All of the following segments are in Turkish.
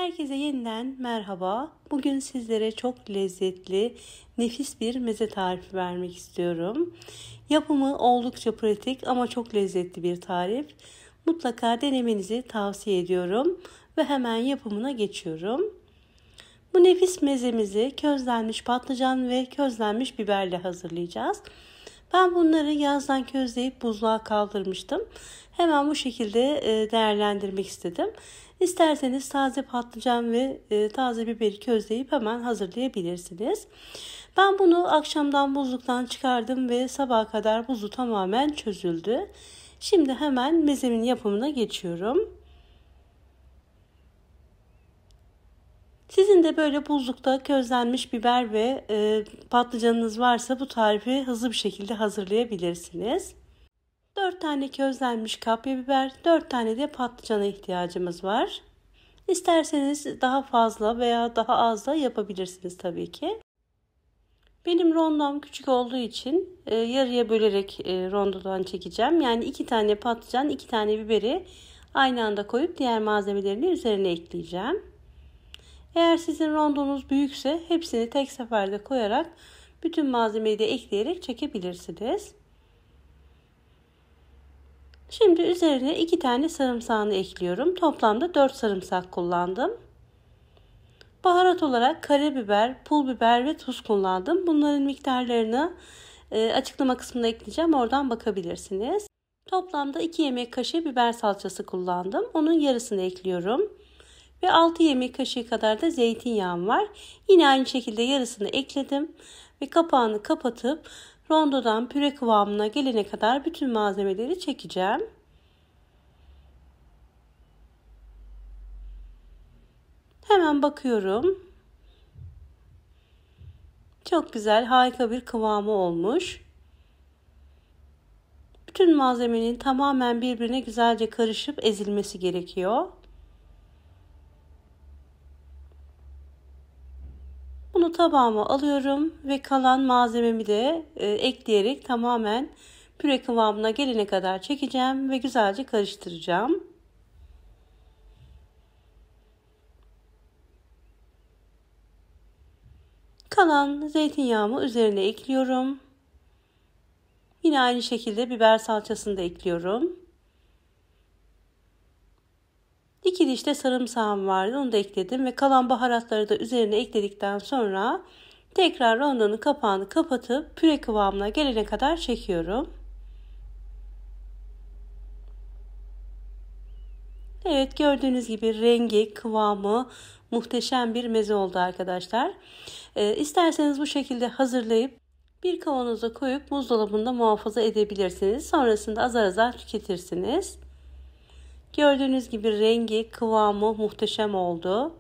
Herkese yeniden merhaba. Bugün sizlere çok lezzetli, nefis bir meze tarifi vermek istiyorum. Yapımı oldukça pratik ama çok lezzetli bir tarif. Mutlaka denemenizi tavsiye ediyorum ve hemen yapımına geçiyorum. Bu nefis mezemizi közlenmiş patlıcan ve közlenmiş biberle hazırlayacağız. Ben bunları yazdan közleyip buzluğa kaldırmıştım. Hemen bu şekilde değerlendirmek istedim. İsterseniz taze patlıcan ve taze biberi közleyip hemen hazırlayabilirsiniz. Ben bunu akşamdan buzluktan çıkardım ve sabaha kadar buzu tamamen çözüldü. Şimdi hemen mezemin yapımına geçiyorum. Sizin de böyle buzlukta közlenmiş biber ve patlıcanınız varsa bu tarifi hızlı bir şekilde hazırlayabilirsiniz. 4 tane közlenmiş kapya biber, 4 tane de patlıcana ihtiyacımız var. İsterseniz daha fazla veya daha az da yapabilirsiniz tabii ki. Benim rondom küçük olduğu için yarıya bölerek rondodan çekeceğim. Yani 2 tane patlıcan, 2 tane biberi aynı anda koyup diğer malzemelerini üzerine ekleyeceğim. Eğer sizin rondonuz büyükse hepsini tek seferde koyarak bütün malzemeyi de ekleyerek çekebilirsiniz. Şimdi üzerine 2 tane sarımsağını ekliyorum. Toplamda 4 sarımsak kullandım. Baharat olarak karabiber, pul biber ve tuz kullandım. Bunların miktarlarını açıklama kısmında ekleyeceğim. Oradan bakabilirsiniz. Toplamda 2 yemek kaşığı biber salçası kullandım. Onun yarısını ekliyorum. Ve 6 yemek kaşığı kadar da zeytinyağım var. Yine aynı şekilde yarısını ekledim. Ve kapağını kapatıp rondodan püre kıvamına gelene kadar bütün malzemeleri çekeceğim. Hemen bakıyorum. Çok güzel, harika bir kıvamı olmuş. Bütün malzemenin tamamen birbirine güzelce karışıp ezilmesi gerekiyor. Bunu tabağıma alıyorum ve kalan malzememi de ekleyerek tamamen püre kıvamına gelene kadar çekeceğim ve güzelce karıştıracağım. Kalan zeytinyağımı üzerine ekliyorum. Yine aynı şekilde biber salçasını da ekliyorum. 2 diş de sarımsağım vardı, onu da ekledim ve kalan baharatları da üzerine ekledikten sonra tekrar rondonun kapağını kapatıp püre kıvamına gelene kadar çekiyorum. Evet, gördüğünüz gibi rengi, kıvamı muhteşem bir meze oldu arkadaşlar. İsterseniz bu şekilde hazırlayıp bir kavanoza koyup buzdolabında muhafaza edebilirsiniz. Sonrasında azar azar tüketirsiniz. Gördüğünüz gibi rengi, kıvamı muhteşem oldu.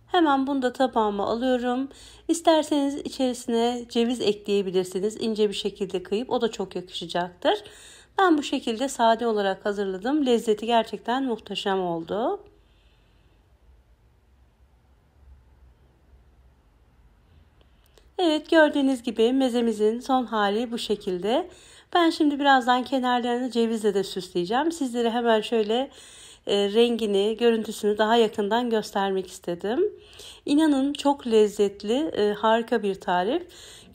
Hemen bunu da tabağıma alıyorum. İsterseniz içerisine ceviz ekleyebilirsiniz. İnce bir şekilde kıyıp, o da çok yakışacaktır. Ben bu şekilde sade olarak hazırladım. Lezzeti gerçekten muhteşem oldu. Evet, gördüğünüz gibi mezemizin son hali bu şekilde. Ben şimdi birazdan kenarlarını cevizle de süsleyeceğim. Sizlere hemen şöyle rengini, görüntüsünü daha yakından göstermek istedim. İnanın çok lezzetli, harika bir tarif.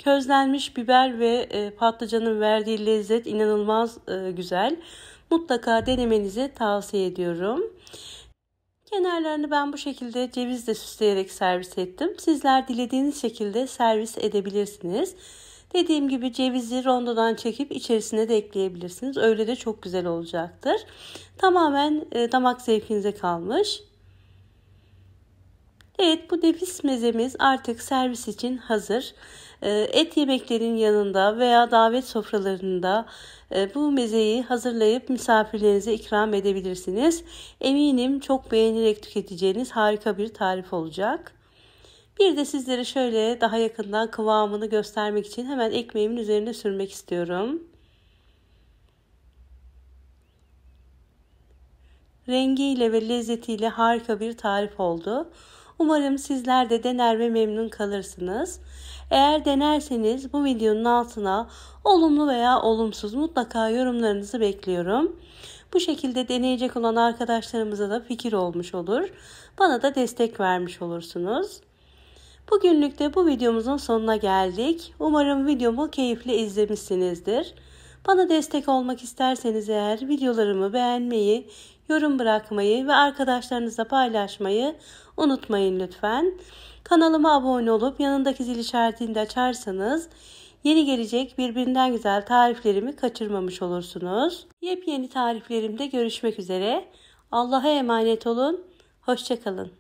Közlenmiş biber ve patlıcanın verdiği lezzet inanılmaz güzel. Mutlaka denemenizi tavsiye ediyorum. Kenarlarını ben bu şekilde cevizle süsleyerek servis ettim. Sizler dilediğiniz şekilde servis edebilirsiniz. Dediğim gibi cevizi rondodan çekip içerisine de ekleyebilirsiniz. Öyle de çok güzel olacaktır. Tamamen damak zevkinize kalmış. Evet, bu nefis mezemiz artık servis için hazır. Et yemeklerin yanında veya davet sofralarında bu mezeyi hazırlayıp misafirlerinize ikram edebilirsiniz. Eminim çok beğenerek tüketeceğiniz harika bir tarif olacak. Bir de sizlere şöyle daha yakından kıvamını göstermek için hemen ekmeğimin üzerine sürmek istiyorum. Rengiyle ve lezzetiyle harika bir tarif oldu. Umarım sizler de dener ve memnun kalırsınız. Eğer denerseniz bu videonun altına olumlu veya olumsuz mutlaka yorumlarınızı bekliyorum. Bu şekilde deneyecek olan arkadaşlarımıza da fikir olmuş olur. Bana da destek vermiş olursunuz. Bugünlük de bu videomuzun sonuna geldik. Umarım videomu keyifle izlemişsinizdir. Bana destek olmak isterseniz eğer videolarımı beğenmeyi, yorum bırakmayı ve arkadaşlarınızla paylaşmayı unutmayın lütfen. Kanalıma abone olup yanındaki zil işaretini de açarsanız yeni gelecek birbirinden güzel tariflerimi kaçırmamış olursunuz. Yepyeni tariflerimde görüşmek üzere. Allah'a emanet olun. Hoşça kalın.